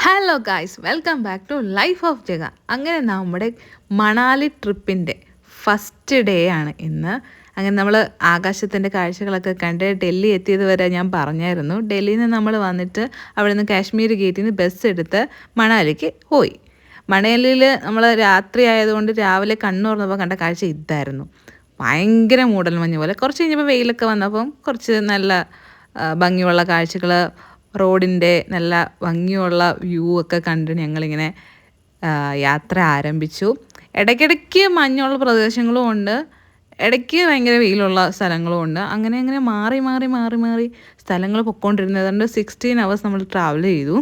Hello guys, welcome back to life of Jaga. അങ്ങനെ നമ്മുടെ Manali ട്രിപ്പിൻ്റെ first day ആണ് ഇന്ന്. അങ്ങനെ നമ്മൾ ആകാശത്തിൻ്റെ കാഴ്ചകളൊക്കെ കണ്ട് ഡൽഹി എത്തിയത് വരെ ഞാൻ പറഞ്ഞായിരുന്നു. ഡൽഹിയിൽ നിന്ന് നമ്മൾ വന്നിട്ട് അവിടെ നിന്ന് കാശ്മീർ ഗേറ്റിൽ നിന്ന് ബസ് എടുത്ത് മണാലിക്ക് പോയി. മണാലിയിൽ നമ്മൾ രാത്രി ആയതുകൊണ്ട് രാവിലെ കണ്ണു തുറന്നപ്പോൾ കണ്ട കാഴ്ച ഇതായിരുന്നു. ഭയങ്കര മൂടൽമഞ്ഞ് പോലെ. കുറച്ച് കഴിഞ്ഞപ്പോൾ വെയിലൊക്കെ വന്നപ്പം കുറച്ച് നല്ല ഭംഗിയുള്ള കാഴ്ചകൾ, റോഡിൻ്റെ നല്ല ഭംഗിയുള്ള വ്യൂ ഒക്കെ കണ്ട് ഞങ്ങളിങ്ങനെ യാത്ര ആരംഭിച്ചു. ഇടയ്ക്കിടയ്ക്ക് മഞ്ഞുള്ള പ്രദേശങ്ങളും ഉണ്ട്, ഇടയ്ക്ക് ഭയങ്കര വെയിലുള്ള സ്ഥലങ്ങളും ഉണ്ട്. അങ്ങനെ അങ്ങനെ മാറി മാറി മാറി മാറി സ്ഥലങ്ങൾ പൊയ്ക്കൊണ്ടിരുന്നത്. അതുകൊണ്ട് 16 hours നമ്മൾ ട്രാവൽ ചെയ്തു.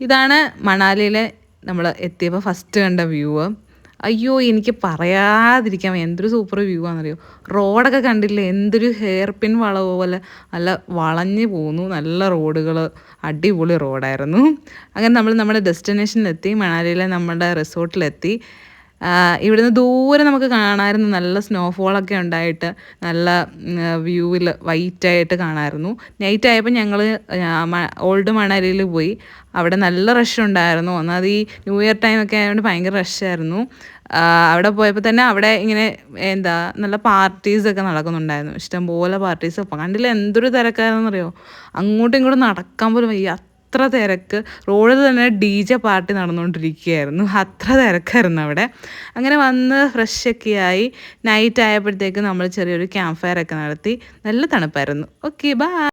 ഇതാണ് മണാലിയിലെ നമ്മൾ എത്തിയപ്പോൾ ഫസ്റ്റ് കണ്ട വ്യൂ. അയ്യോ, എനിക്ക് പറയാതിരിക്കാം, എന്തൊരു സൂപ്പർ വ്യൂ ആണെന്നറിയോ. റോഡൊക്കെ കണ്ടില്ലേ, എന്തൊരു ഹെയർ പിൻ വളവ് പോലെ നല്ല വളഞ്ഞു പോകുന്നു. നല്ല റോഡുകൾ, അടിപൊളി റോഡായിരുന്നു. അങ്ങനെ നമ്മൾ നമ്മുടെ ഡെസ്റ്റിനേഷനിലെത്തി, മണാലിയിലെ നമ്മുടെ റിസോർട്ടിലെത്തി. ഇവിടുന്ന് ദൂരെ നമുക്ക് കാണാമായിരുന്നു, നല്ല സ്നോഫോളൊക്കെ ഉണ്ടായിട്ട് നല്ല വ്യൂവിൽ വൈറ്റായിട്ട് കാണാമായിരുന്നു. നൈറ്റ് ആയപ്പോൾ ഞങ്ങൾ ഓൾഡ് മണാലിയിൽ പോയി. അവിടെ നല്ല റഷ് ഉണ്ടായിരുന്നു. ഒന്നാമത് ഈ ന്യൂ ഇയർ ടൈമൊക്കെ ആയതുകൊണ്ട് ഭയങ്കര റഷായിരുന്നു. അവിടെ പോയപ്പോൾ തന്നെ അവിടെ ഇങ്ങനെ നല്ല പാർട്ടീസൊക്കെ നടക്കുന്നുണ്ടായിരുന്നു. ഇഷ്ടംപോലെ പാർട്ടീസ്. കണ്ടില്ല എന്തൊരു തിരക്കാരെന്നറിയോ. അങ്ങോട്ടും ഇങ്ങോട്ടും നടക്കാൻ പോലും വയ്യ, അത്ര തിരക്ക്. റോഡിൽ തന്നെ DJ പാർട്ടി നടന്നുകൊണ്ടിരിക്കുകയായിരുന്നു, അത്ര തിരക്കായിരുന്നു അവിടെ. അങ്ങനെ വന്ന് ഫ്രഷൊക്കെ ആയി നൈറ്റ് ആയപ്പോഴത്തേക്ക് നമ്മൾ ചെറിയൊരു ക്യാമ്പ് ഫയർ ഒക്കെ നടത്തി. നല്ല തണുപ്പായിരുന്നു. Okay, by.